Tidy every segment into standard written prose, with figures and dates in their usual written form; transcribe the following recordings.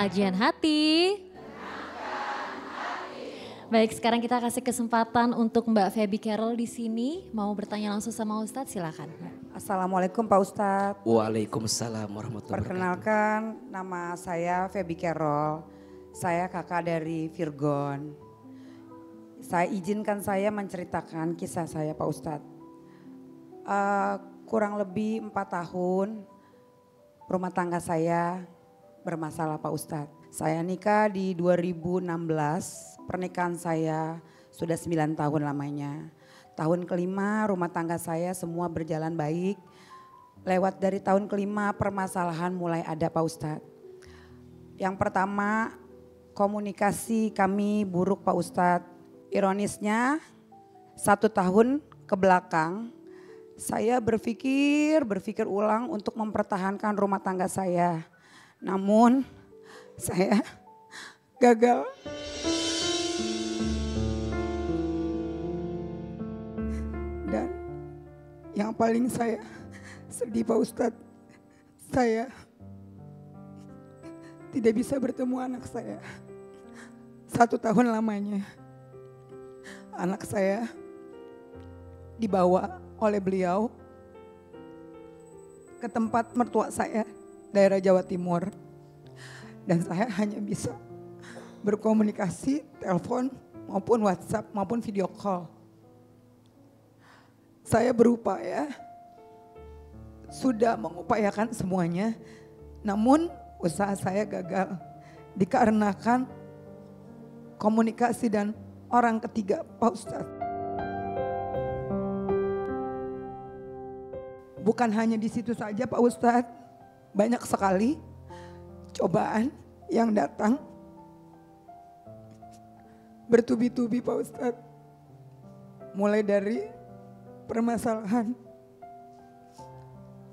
kajian hati. Baik, sekarang kita kasih kesempatan untuk Mbak Feby Carol di sini. Mau bertanya langsung sama Ustadz, silakan. Assalamualaikum Pak Ustadz. Waalaikumsalam warahmatullahi wabarakatuh. Perkenalkan, nama saya Feby Carol. Saya kakak dari Virgon. Izinkan saya menceritakan kisah saya Pak Ustadz. Kurang lebih 4 tahun rumah tangga saya bermasalah Pak Ustadz. Saya nikah di 2016, pernikahan saya sudah 9 tahun lamanya. Tahun kelima rumah tangga saya semua berjalan baik. Lewat dari tahun kelima permasalahan mulai ada Pak Ustadz. Yang pertama komunikasi kami buruk Pak Ustadz. Ironisnya 1 tahun ke belakang saya berpikir ulang untuk mempertahankan rumah tangga saya. Namun saya gagal. Dan yang paling saya sedih Pak Ustadz, saya tidak bisa bertemu anak saya 1 tahun lamanya. Anak saya dibawa oleh beliau ke tempat mertua saya, daerah Jawa Timur. Dan saya hanya bisa berkomunikasi, telepon maupun WhatsApp maupun video call. Saya berupaya, sudah mengupayakan semuanya, namun usaha saya gagal dikarenakan komunikasi dan orang ketiga Pak Ustadz. Bukan hanya di situ saja Pak Ustadz, banyak sekali cobaan yang datang bertubi-tubi Pak Ustadz. Mulai dari permasalahan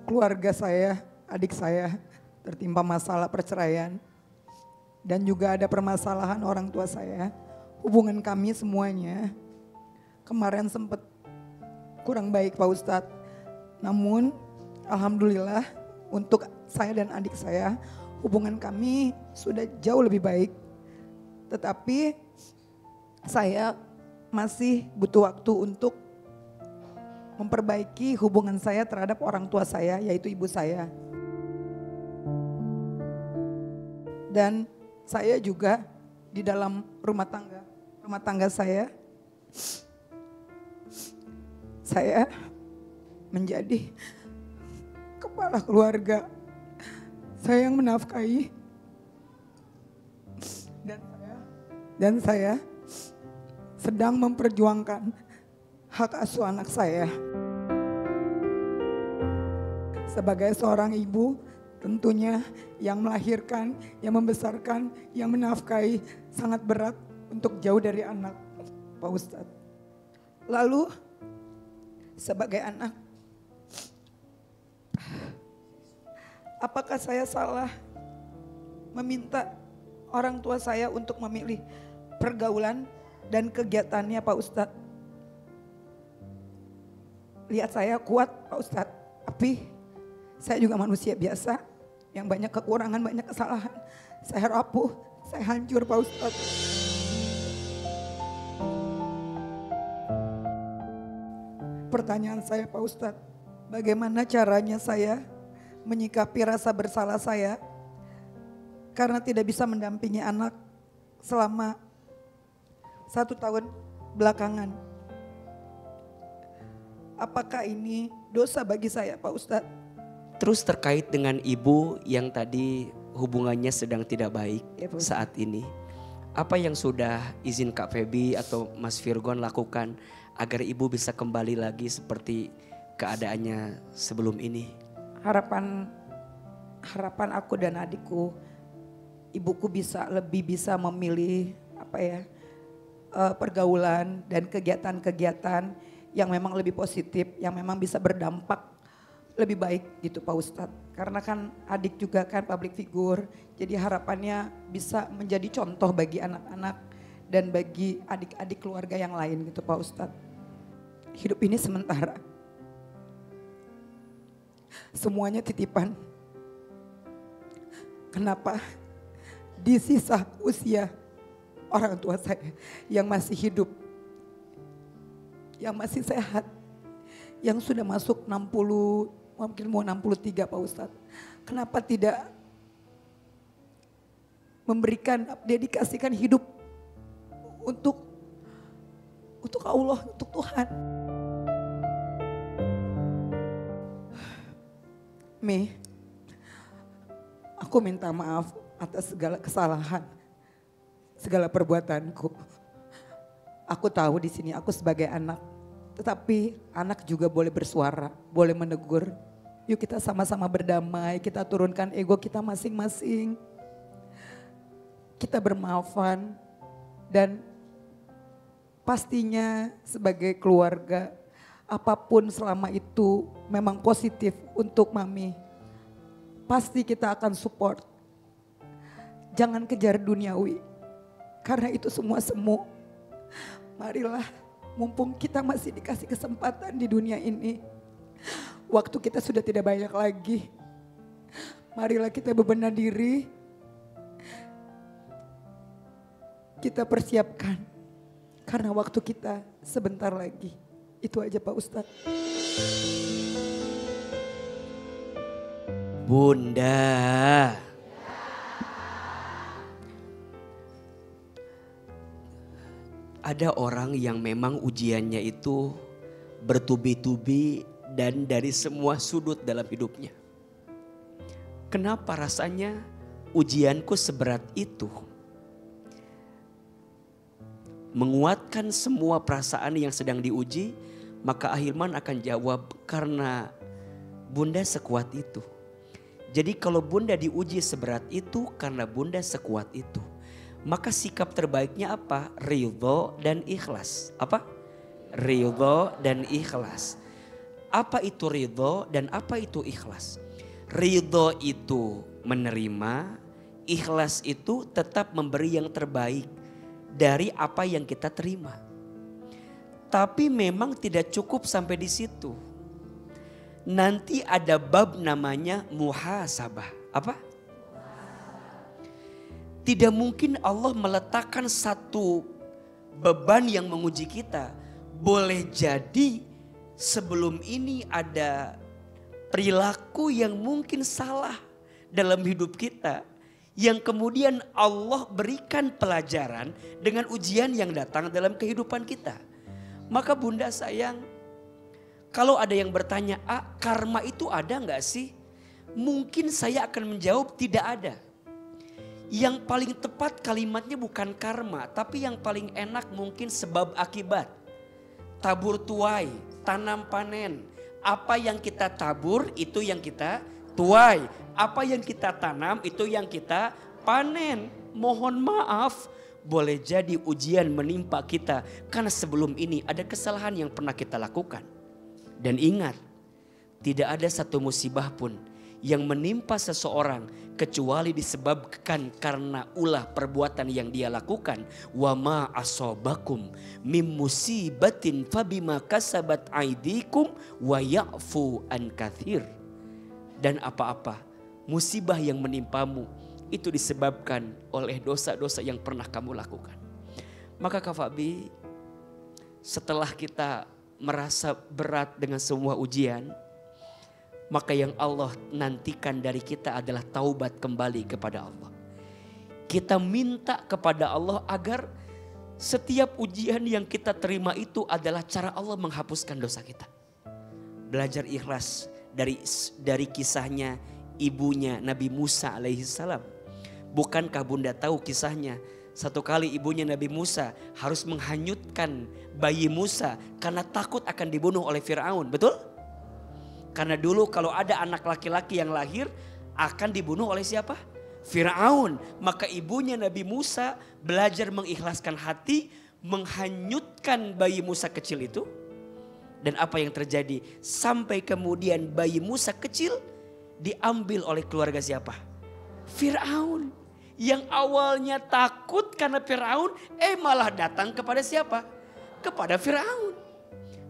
keluarga saya, adik saya tertimpa masalah perceraian. Dan juga ada permasalahan orang tua saya. Hubungan kami semuanya kemarin sempat kurang baik Pak Ustadz. Namun alhamdulillah untuk saya dan adik saya hubungan kami sudah jauh lebih baik. Tetapi saya masih butuh waktu untuk memperbaiki hubungan saya terhadap orang tua saya, yaitu ibu saya. Dan saya juga di dalam rumah tangga saya menjadi kepala keluarga. Saya yang menafkahi dan saya sedang memperjuangkan hak asuh anak saya. Sebagai seorang ibu, tentunya yang melahirkan, yang membesarkan, yang menafkahi sangat berat untuk jauh dari anak, Pak Ustadz. Lalu sebagai anak, apakah saya salah meminta orang tua saya untuk memilih pergaulan dan kegiatannya Pak Ustadz? Lihat saya kuat Pak Ustadz, tapi saya juga manusia biasa yang banyak kekurangan, banyak kesalahan. Saya rapuh, saya hancur Pak Ustadz. Pertanyaan saya Pak Ustadz, bagaimana caranya saya menyikapi rasa bersalah saya karena tidak bisa mendampingi anak selama 1 tahun belakangan. Apakah ini dosa bagi saya Pak Ustadz? Terus terkait dengan ibu yang tadi hubungannya sedang tidak baik saat ini. Apa yang sudah izin Kak Feby atau Mas Virgon lakukan agar ibu bisa kembali lagi seperti keadaannya sebelum ini? Harapan aku dan adikku, ibuku lebih bisa memilih pergaulan dan kegiatan-kegiatan yang memang lebih positif, yang memang bisa berdampak lebih baik gitu Pak Ustadz. Karena kan adik juga kan public figure, jadi harapannya bisa menjadi contoh bagi anak-anak dan bagi adik-adik keluarga yang lain gitu Pak Ustadz. Hidup ini sementara, semuanya titipan. Kenapa di sisa usia orang tua saya yang masih hidup, yang masih sehat, yang sudah masuk 60, mungkin mau 63 Pak Ustadz. Kenapa tidak memberikan, dedikasikan hidup untuk Allah, untuk Tuhan. Mi, aku minta maaf atas segala kesalahan, segala perbuatanku. Aku tahu di sini aku sebagai anak, tetapi anak juga boleh bersuara, boleh menegur. Yuk kita sama-sama berdamai, kita turunkan ego kita masing-masing. Kita bermaafan dan pastinya sebagai keluarga, apapun selama itu memang positif untuk Mami, pasti kita akan support. Jangan kejar duniawi, karena itu semua semu. Marilah, mumpung kita masih dikasih kesempatan di dunia ini, waktu kita sudah tidak banyak lagi. Marilah kita bebenah diri, kita persiapkan, karena waktu kita sebentar lagi. Itu aja Pak Ustadz. Bunda. Ada orang yang memang ujiannya itu bertubi-tubi dan dari semua sudut dalam hidupnya. Kenapa rasanya ujianku seberat itu? Menguatkan semua perasaan yang sedang diuji, maka Ahilman akan jawab, karena Bunda sekuat itu. Jadi kalau Bunda diuji seberat itu karena Bunda sekuat itu, maka sikap terbaiknya apa? Ridho dan ikhlas. Apa? Ridho dan ikhlas. Apa itu ridho dan apa itu ikhlas? Ridho itu menerima, ikhlas itu tetap memberi yang terbaik dari apa yang kita terima. Tapi memang tidak cukup sampai di situ. Nanti ada bab namanya muhasabah. Apa? Tidak mungkin Allah meletakkan satu beban yang menguji kita. Boleh jadi sebelum ini ada perilaku yang mungkin salah dalam hidup kita, yang kemudian Allah berikan pelajaran dengan ujian yang datang dalam kehidupan kita. Maka Bunda sayang, kalau ada yang bertanya, karma itu ada gak sih? Mungkin saya akan menjawab tidak ada. Yang paling tepat kalimatnya bukan karma, tapi yang paling enak mungkin sebab akibat. Tabur tuai, tanam panen. Apa yang kita tabur itu yang kita tuai. Apa yang kita tanam itu yang kita panen. Mohon maaf, boleh jadi ujian menimpa kita karena sebelum ini ada kesalahan yang pernah kita lakukan. Dan ingat, tidak ada satu musibah pun yang menimpa seseorang kecuali disebabkan karena ulah perbuatan yang dia lakukan. Wa ma asobakum mim musibatin fabima kasabat aidikum wa ya'fu an katsir. Dan apa-apa musibah yang menimpamu itu disebabkan oleh dosa-dosa yang pernah kamu lakukan. Maka Kak Fabi, setelah kita merasa berat dengan semua ujian, maka yang Allah nantikan dari kita adalah taubat kembali kepada Allah. Kita minta kepada Allah agar setiap ujian yang kita terima itu adalah cara Allah menghapuskan dosa kita. Belajar ikhlas dari kisahnya ibunya Nabi Musa alaihissalam. Bukankah Bunda tahu kisahnya? Satu kali ibunya Nabi Musa harus menghanyutkan bayi Musa karena takut akan dibunuh oleh Fir'aun. Betul? Karena dulu kalau ada anak laki-laki yang lahir akan dibunuh oleh siapa? Fir'aun. Maka ibunya Nabi Musa belajar mengikhlaskan hati, menghanyutkan bayi Musa kecil itu. Dan apa yang terjadi? Sampai kemudian bayi Musa kecil diambil oleh keluarga siapa? Fir'aun. Yang awalnya takut karena Fir'aun, malah datang kepada siapa? Kepada Fir'aun.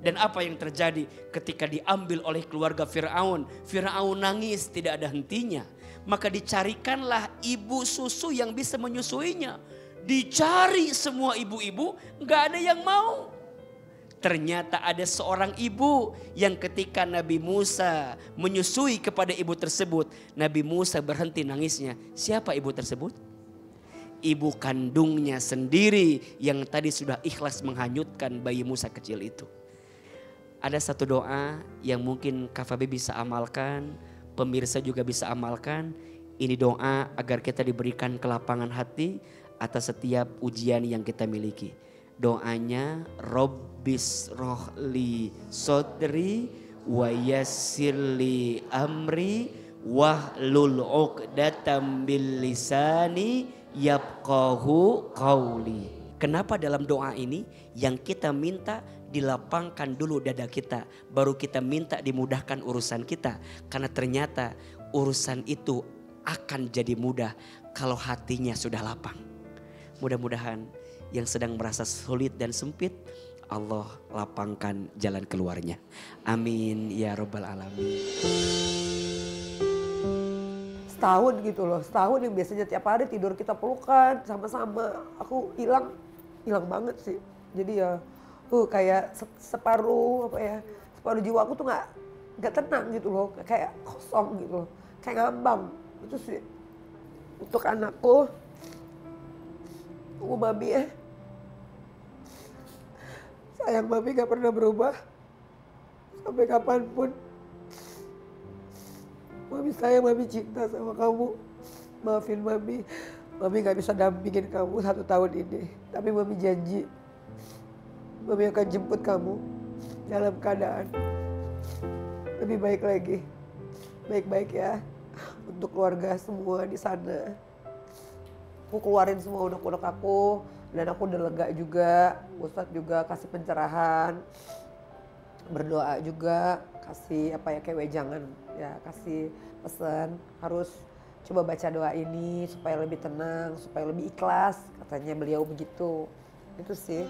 Dan apa yang terjadi ketika diambil oleh keluarga Fir'aun? Fir'aun nangis tidak ada hentinya. Maka dicarikanlah ibu susu yang bisa menyusuinya. Dicari semua ibu-ibu, gak ada yang mau. Ternyata ada seorang ibu yang ketika Nabi Musa menyusui kepada ibu tersebut, Nabi Musa berhenti nangisnya. Siapa ibu tersebut? Ibu kandungnya sendiri yang tadi sudah ikhlas menghanyutkan bayi Musa kecil itu. Ada satu doa yang mungkin Kak Fabi bisa amalkan, pemirsa juga bisa amalkan. Ini doa agar kita diberikan kelapangan hati atas setiap ujian yang kita miliki. Doanya Rabbis rohli sodri wa yassirli amri wahlul uqdatam bil lisani yafqahu qauli. Kenapa dalam doa ini yang kita minta dilapangkan dulu dada kita, baru kita minta dimudahkan urusan kita. Karena ternyata urusan itu akan jadi mudah kalau hatinya sudah lapang. Mudah-mudahan yang sedang merasa sulit dan sempit, Allah lapangkan jalan keluarnya. Amin ya Rabbal Alamin. Setahun gitu loh, setahun yang biasanya tiap hari tidur kita pelukan sama-sama. Aku hilang banget sih. Jadi ya kayak separuh jiwa aku tuh nggak tenang gitu loh, kayak kosong gitu loh, kayak ngambang. Itu sih untuk anakku, mami ya. Sayang mami gak pernah berubah sampai kapanpun. Mami sayang, mami cinta sama kamu. Maafin mami gak bisa dampingin kamu 1 tahun ini. Tapi mami janji, mami akan jemput kamu dalam keadaan lebih baik lagi. Baik-baik ya untuk keluarga semua di sana. Aku keluarin semua unek-unek aku dan aku udah lega juga. Ustadz juga kasih pencerahan, berdoa juga, kasih kayak wejangan ya, kasih pesan harus coba baca doa ini supaya lebih tenang, supaya lebih ikhlas, katanya beliau begitu. Itu sih.